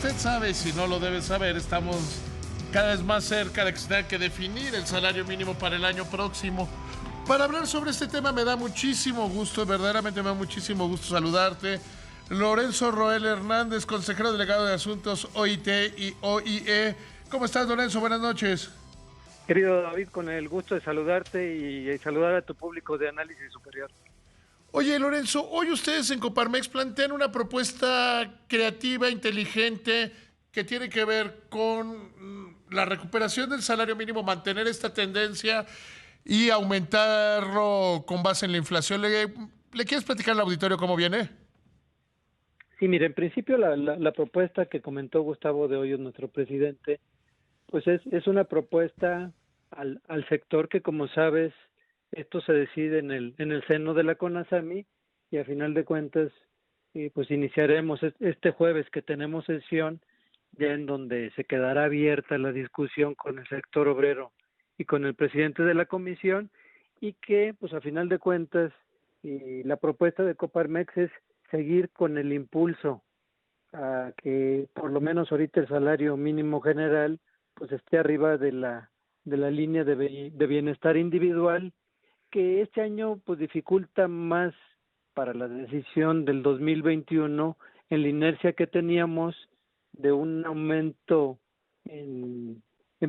usted sabe, si no lo debe saber, estamos cada vez más cerca de que se tenga que definir el salario mínimo para el año próximo. Para hablar sobre este tema me da muchísimo gusto, verdaderamente me da muchísimo gusto saludarte. Lorenzo Roel Hernández, consejero delegado de Asuntos OIT y OIE. ¿Cómo estás, Lorenzo? Buenas noches. Querido David, con el gusto de saludarte y saludar a tu público de Análisis Superior. Oye, Lorenzo, hoy ustedes en Coparmex plantean una propuesta creativa, inteligente, que tiene que ver con la recuperación del salario mínimo, mantener esta tendencia y aumentarlo con base en la inflación. ¿Le quieres platicar al auditorio cómo viene? Sí, mire, en principio la propuesta que comentó Gustavo de Hoyos, nuestro presidente, pues es una propuesta al sector que, como sabes, esto se decide en el seno de la CONASAMI y a final de cuentas pues iniciaremos este jueves que tenemos sesión ya en donde se quedará abierta la discusión con el sector obrero y con el presidente de la comisión y que pues a final de cuentas la propuesta de Coparmex es seguir con el impulso a que por lo menos ahorita el salario mínimo general pues esté arriba de la línea de bienestar individual, que este año pues dificulta más para la decisión del 2021 en la inercia que teníamos de un aumento en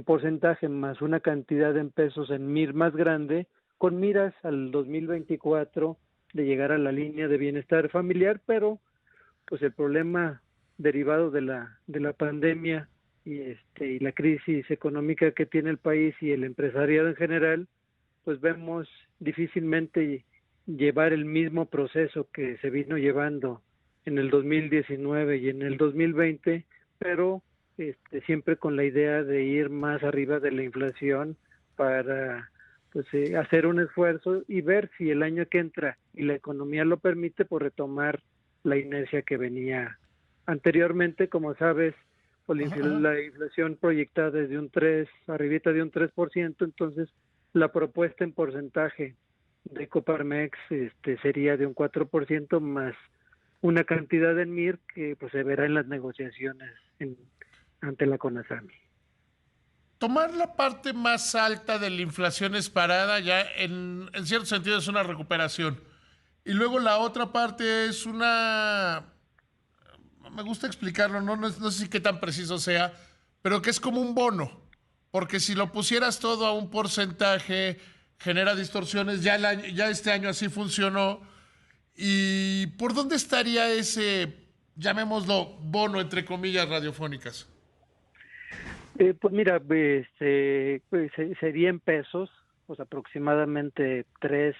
porcentaje más una cantidad en pesos en MIR más grande, con miras al 2024 de llegar a la línea de bienestar familiar, pero pues el problema derivado de la pandemia y la crisis económica que tiene el país y el empresariado en general, pues vemos difícilmente llevar el mismo proceso que se vino llevando en el 2019 y en el 2020, pero siempre con la idea de ir más arriba de la inflación para pues hacer un esfuerzo y ver si el año que entra y la economía lo permite, por retomar la inercia que venía anteriormente. Como sabes, pues la inflación proyectada desde un 3, arribita de un 3%, entonces la propuesta en porcentaje de Coparmex sería de un 4% más una cantidad en MIR que pues se verá en las negociaciones ante la CONASAMI. Tomar la parte más alta de la inflación esperada ya en cierto sentido es una recuperación. Y luego la otra parte es me gusta explicarlo, no sé si qué tan preciso sea, pero que es como un bono. Porque si lo pusieras todo a un porcentaje, genera distorsiones. Ya este año así funcionó. ¿Y por dónde estaría ese, llamémoslo, bono, entre comillas, radiofónicas? Pues mira, pues sería en pesos, pues aproximadamente 3,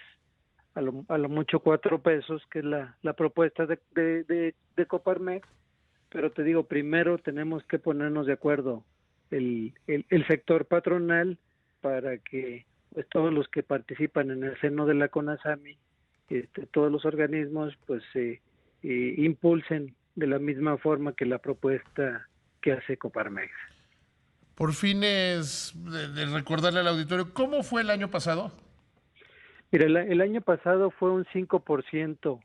a lo mucho 4 pesos, que es la propuesta de Coparmex. Pero te digo, primero tenemos que ponernos de acuerdo el sector patronal para que pues todos los que participan en el seno de la CONASAMI, todos los organismos pues impulsen de la misma forma que la propuesta que hace Coparmex. Por fines de recordarle al auditorio, ¿cómo fue el año pasado? Mira, el año pasado fue un 5%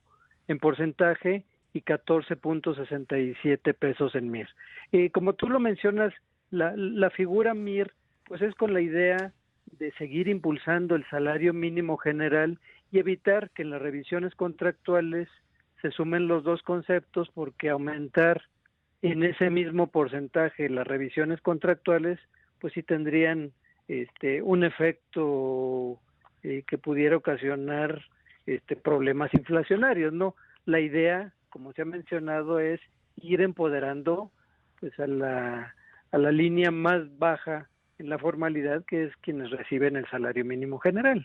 en porcentaje y 14.67 pesos en MIR. Como tú lo mencionas, la figura MIR pues es con la idea de seguir impulsando el salario mínimo general y evitar que en las revisiones contractuales se sumen los dos conceptos, porque aumentar en ese mismo porcentaje las revisiones contractuales pues sí tendrían un efecto que pudiera ocasionar problemas inflacionarios, ¿no? La idea, como se ha mencionado, es ir empoderando pues a la línea más baja en la formalidad, que es quienes reciben el salario mínimo general.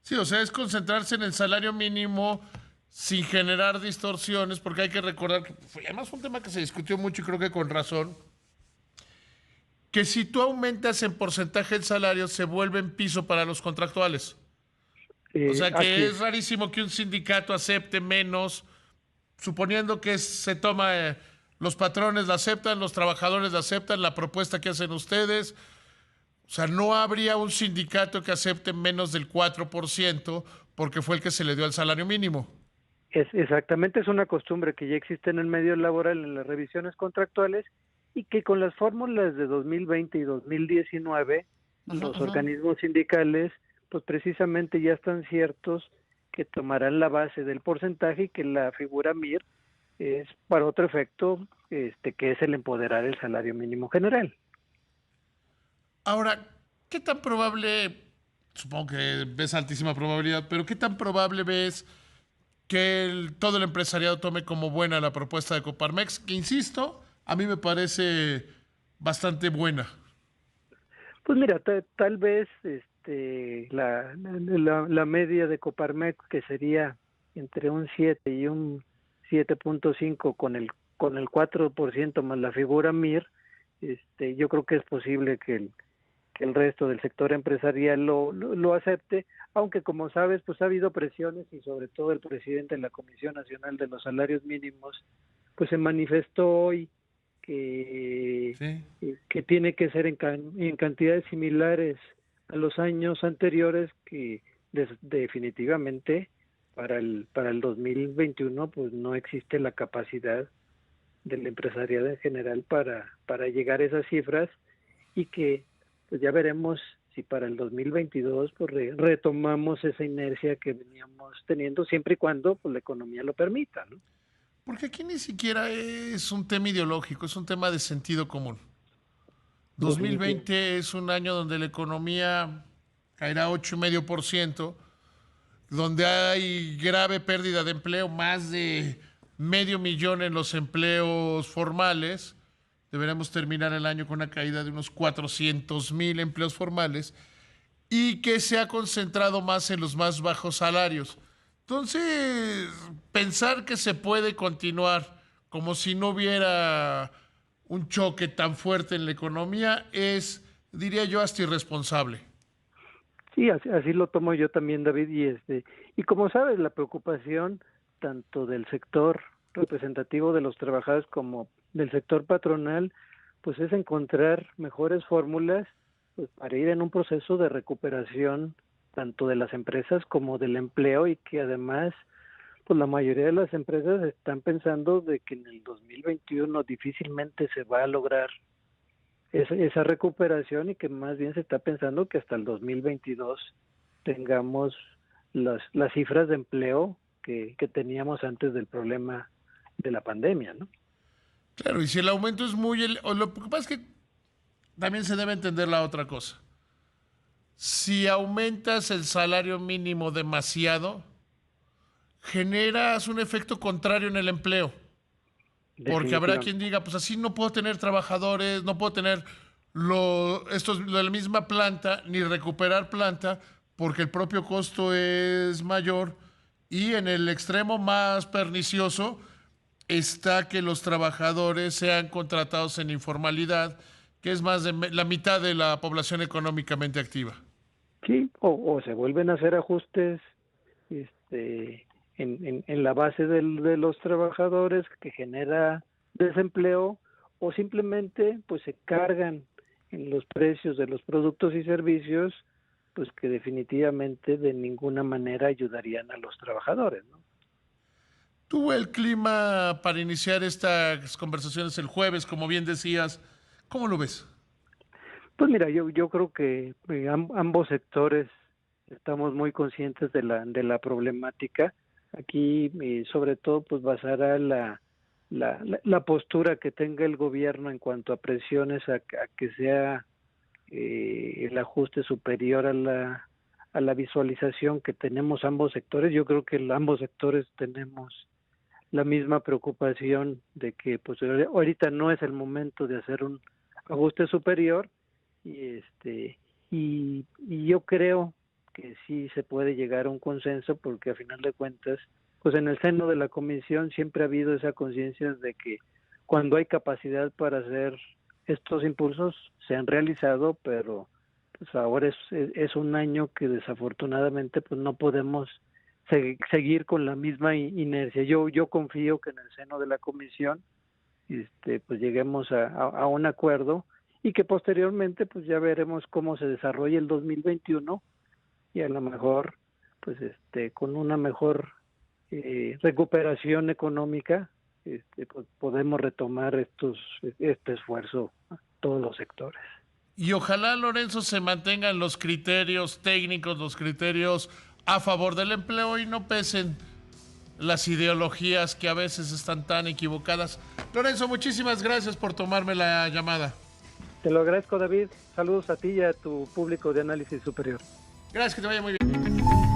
Sí, o sea, es concentrarse en el salario mínimo sin generar distorsiones, porque hay que recordar que además fue un tema que se discutió mucho y creo que con razón, que si tú aumentas en porcentaje el salario se vuelve en piso para los contractuales. O sea que es rarísimo que un sindicato acepte menos, suponiendo que se toma, los patrones la aceptan, los trabajadores la aceptan, la propuesta que hacen ustedes. O sea, no habría un sindicato que acepte menos del 4% porque fue el que se le dio al salario mínimo. Exactamente, es una costumbre que ya existe en el medio laboral en las revisiones contractuales y que con las fórmulas de 2020 y 2019 Ajá, los ajá. organismos sindicales pues precisamente ya están ciertos que tomarán la base del porcentaje y que la figura MIR es para otro efecto, que es el empoderar el salario mínimo general. Ahora, ¿qué tan probable, supongo que ves altísima probabilidad, pero qué tan probable ves que todo el empresariado tome como buena la propuesta de Coparmex? Que insisto, a mí me parece bastante buena. Pues mira, tal vez la media de Coparmex, que sería entre un 7 y un 7.5 con el 4% más la figura MIR, yo creo que es posible que el resto del sector empresarial lo acepte, aunque como sabes, pues ha habido presiones y sobre todo el presidente de la Comisión Nacional de los Salarios Mínimos, pues se manifestó hoy que, Sí. que tiene que ser en cantidades similares a los años anteriores, que definitivamente para el 2021 pues no existe la capacidad del empresariado en general para llegar a esas cifras y que pues ya veremos si para el 2022 pues retomamos esa inercia que veníamos teniendo siempre y cuando pues la economía lo permita, ¿no? Porque aquí ni siquiera es un tema ideológico, es un tema de sentido común. Definitivamente. 2020 es un año donde la economía caerá 8,5%, donde hay grave pérdida de empleo, más de 500,000 en los empleos formales. Deberemos terminar el año con una caída de unos 400,000 empleos formales y que se ha concentrado más en los más bajos salarios. Entonces, pensar que se puede continuar como si no hubiera un choque tan fuerte en la economía es, diría yo, hasta irresponsable. Sí, así lo tomo yo también, David, y como sabes, la preocupación tanto del sector representativo de los trabajadores como del sector patronal, pues es encontrar mejores fórmulas pues, para ir en un proceso de recuperación tanto de las empresas como del empleo y que además pues la mayoría de las empresas están pensando de que en el 2021 difícilmente se va a lograr esa recuperación y que más bien se está pensando que hasta el 2022 tengamos las cifras de empleo que teníamos antes del problema de la pandemia, ¿no? Claro, y si el aumento es muy... o lo que pasa es que también se debe entender la otra cosa. Si aumentas el salario mínimo demasiado, generas un efecto contrario en el empleo. Porque habrá quien Definitivamente. diga, pues así no puedo tener trabajadores, no puedo tener lo de la misma planta, ni recuperar planta, porque el propio costo es mayor. Y en el extremo más pernicioso está que los trabajadores sean contratados en informalidad, que es más de la mitad de la población económicamente activa. Sí, o se vuelven a hacer ajustes en la base de los trabajadores que genera desempleo o simplemente pues se cargan en los precios de los productos y servicios pues que definitivamente de ninguna manera ayudarían a los trabajadores, ¿no? Tuvo el clima para iniciar estas conversaciones el jueves, como bien decías. ¿Cómo lo ves? Pues mira, yo creo que ambos sectores estamos muy conscientes de la problemática. Aquí, sobre todo, pues basará la postura que tenga el gobierno en cuanto a presiones a que sea el ajuste superior a la visualización que tenemos ambos sectores. Yo creo que ambos sectores tenemos la misma preocupación de que pues ahorita no es el momento de hacer un ajuste superior y y yo creo que sí se puede llegar a un consenso porque a final de cuentas pues en el seno de la comisión siempre ha habido esa conciencia de que cuando hay capacidad para hacer estos impulsos se han realizado, pero pues ahora es un año que desafortunadamente pues no podemos seguir con la misma inercia. Yo confío que en el seno de la comisión pues lleguemos a un acuerdo y que posteriormente pues ya veremos cómo se desarrolla el 2021 y a lo mejor pues con una mejor recuperación económica, pues podemos retomar este esfuerzo a todos los sectores. Y ojalá, Lorenzo, se mantengan los criterios técnicos, los criterios a favor del empleo y no pesen las ideologías que a veces están tan equivocadas. Lorenzo, muchísimas gracias por tomarme la llamada. Te lo agradezco, David. Saludos a ti y a tu público de Análisis Superior. Gracias, que te vaya muy bien.